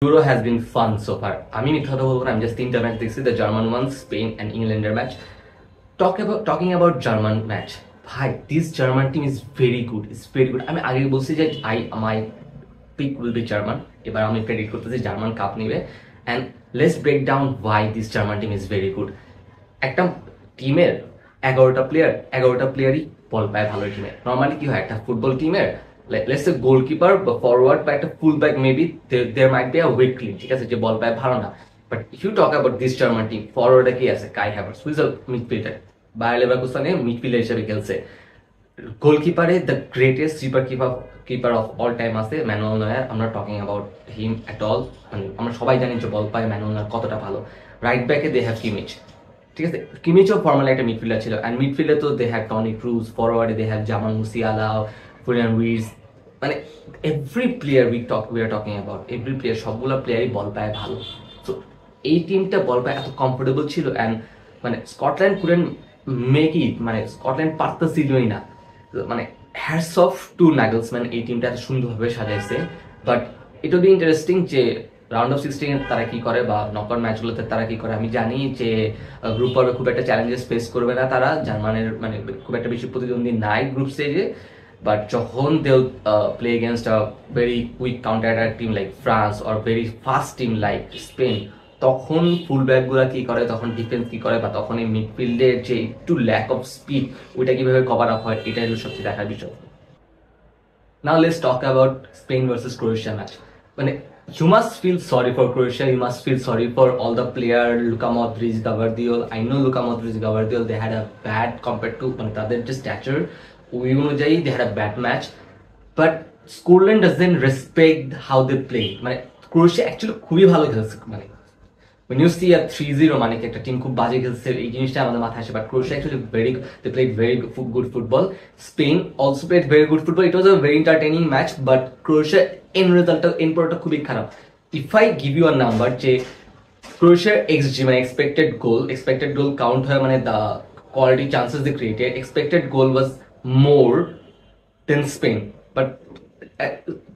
Euro has been fun so far. আমি মিথ্যা কথা বলবো না, আমি জাস্ট তিনটা ম্যাচ দেখছি, the German one, Spain and ইংল্যান্ডের match. Talking about German match, ভাই this German team is very good, is very good. আমি আগে বলছি যে my pick will be German, এবার আমি প্রেডিক্ট করতেছি জার্মান কাপ নিবে। And let's break down why this German team is very good. একটা টিমের 11টা প্লেয়ারই বল পায় ভালো টিমে। নর্মালি কি হয়, একটা ফুটবল টিমের let's say গোলকিপার বা ফরওয়ার্ড বা একটা full back maybe there might be a weak link, ঠিক আছে, যে বল পায় ভালো না। But if you talk about this German team, ফরওয়ার্ডে কি আছে, Kai Havertz who is a midfielder, Bayer লেভারকুসেনে মিডফিল্ডার হিসেবে খেলছে। গোলকিপারে the greatest keeper of all time আছে ম্যানুয়েল নয়ার। আমরা talking about him at all, মানে আমরা সবাই জানি যে বল পায় ম্যানুয়েল নয়ার কতটা ভালো। রাইট ব্যাকে দে হ্যাভ কিমিচ, ঠিক আছে, কিমিচও ফর্মালি একটা মিডফিল্ডার ছিল। অ্যান্ড মিডফিল্ডে তো দে হ্যাভ টনি ক্রুজ, ফরওয়ার্ডে they have Jamal Musiala, Florian Wirtz, মানে every player we are talking about, every player, সবগুলো প্লেয়ারই বল পায় ভালো। সো এই টিমটা বল পায় এত কমফোর্টেবল ছিল। অ্যান্ড মানে স্কটল্যান্ড কুডেন্ট মেক ইট, মানে স্কটল্যান্ড পারতেছিলই না। মানে হ্যাটস অফ টু নাগেলসম্যান, এই টিমটা এত সুন্দরভাবে সাজাইছে। But it will be interesting যে রাউন্ড অফ 16 তারা কি করে বা নকআউট ম্যাচগুলোতে তারা কি করে। আমি জানি যে গ্রুপ পর্বে খুব একটা চ্যালেঞ্জেস ফেস করবে না তারা, জার্মানের মানে খুব একটা বেশি প্রতিদ্বন্দ্বী নাই গ্রুপ স্টেজে। বাট যখন they play against a very quick counter attack team like France or very fast team like Spain, তখন ফুল ব্যাকগুলা কি করে, তখন ডিফেন্স কি করে, বা তখন এই মিডফিল্ডের যে একটু ল্যাক অফ স্পিড ওইটা কিভাবে কভার আপ হয়, এটাই হলো সবচেয়ে দেখার বিষয়। Now let's talk about Spain versus Croatia match. মানে you must feel sorry for Croatia, you must feel sorry for all the player, Luka Modric, Gvardiol. I know Luka Modric, Gvardiol, they had a bad compared to মানে তাদের যে stature ওই অনুযায়ী they had a bad match, but Scotland doesn't respect how they play. মানে Croatia actually খুবই ভালো খেলছে। মানে when you see a 3-0 মানে একটা টিম খুব বাজে খেলছে, এই জিনিসটা আমাদের মাথায় আসে। But Croatia actually they played very good football. Spain also played very good football. It was a very entertaining match, but Croatia end productটা খুবই খারাপ। If I give you a number যে Croatia XG মানে expected goal count হয়, মানে the quality chances they created, expected goal was more than Spain. But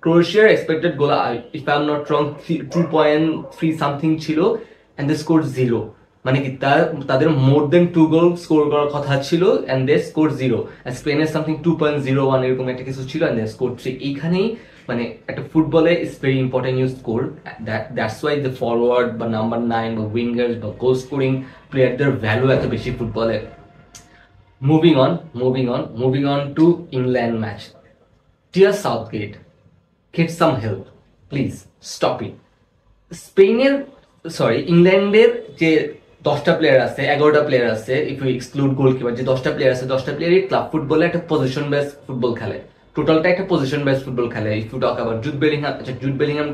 Croatia expected goal, if I'm not wrong, 2.3 something ছিল, and they scored 0. মানে কি তাদের more than 2 goal score করার কথা ছিল and they scored 0. and Spain is something 2.01 এরকম একটা কিছু ছিল and they scored 3. এইখানেই মানে একটা ফুটবলে is very important you score, that's why the forward বা নাম্বার 9 বা উইঙ্গার্স বা গোল স্কোরিং প্লেয়ারদের ভ্যালু এত বেশি ফুটবলে। moving on to England match. Dear Southgate, get some help, please stop it. ইংল্যান্ডের যে 10টা প্লেয়ার আছে, 11টা প্লেয়ার আছে, ইফ ইউ এক্সক্লুড গোলকিপার, যে 10টা প্লেয়ার আছে, 10টা প্লেয়ারই ক্লাব ফুটবলে একটা পজিশন বেস ফুটবল খেলে। টোটালটা একটা পজিশন বেস ফুটবল খেলে। If you talk about Jude Bellingham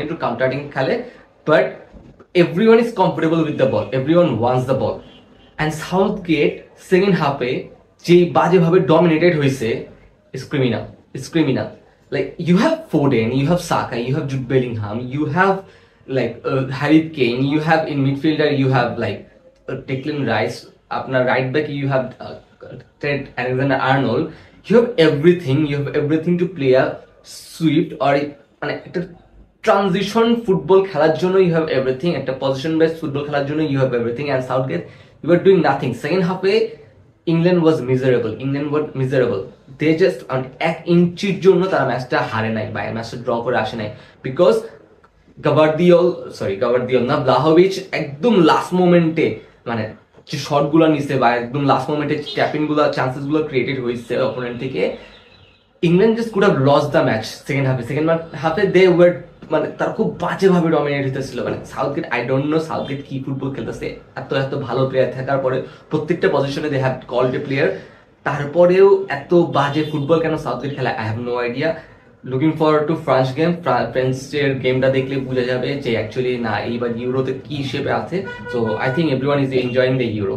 একটু কাউন্টারিং খেলে, but everyone is comfortable with the ball, everyone wants the ball. And Southgate second হাফে যে বাজেভাবে ডমিনেটেড হয়েছে, is criminal. Like you have Foden, you have Saka, you have Jude Bellingham, you have like Harry Kane, you have in midfielder, you have like Declan Rice, apnar right back you have Trent Alexander-Arnold. You have everything to play a swift or মানে একটা transition football খেলার জন্য you have everything, একটা position based football খেলার জন্য you have everything, and Southgate you are doing nothing. Second half England was miserable. They just 1 ইঞ্চির জন্য তারা ম্যাচটা হারে নাই বা ম্যাচটা ড্র করে আসে নাই, বিকজ গাভারদিওল না, ব্লাহোভিচ একদম লাস্ট মোমেন্টে মানে যে শটগুলো নিছে বা একদম লাস্ট মোমেন্টে ট্যাপিং গুলো চান্সেস গুলো ক্রিয়েটেড হয়েছে অপোনেন্ট থেকে। England just could have lost the match second হাফে দে ওয়ার মানে তারা খুব বাজেভাবে ডমিনেট হতেছিল। মানে Southgate, I don't know Southgate কি ফুটবল খেলতেছে, এত ভালো প্লেয়ার থাকার পরে প্রত্যেকটা পজিশনে দে হ্যাভ কোয়ালিটি প্লেয়ার, তারপরেও এত বাজে ফুটবল কেন সাউথগেট খেলা, I have no idea. Looking forward to ফ্রান্সের গেমটা দেখলে বোঝা যাবে যে অ্যাকচুয়ালি না এইবার ইউরোতে কি হিসেবে আছে। So I think everyone is enjoying the euro.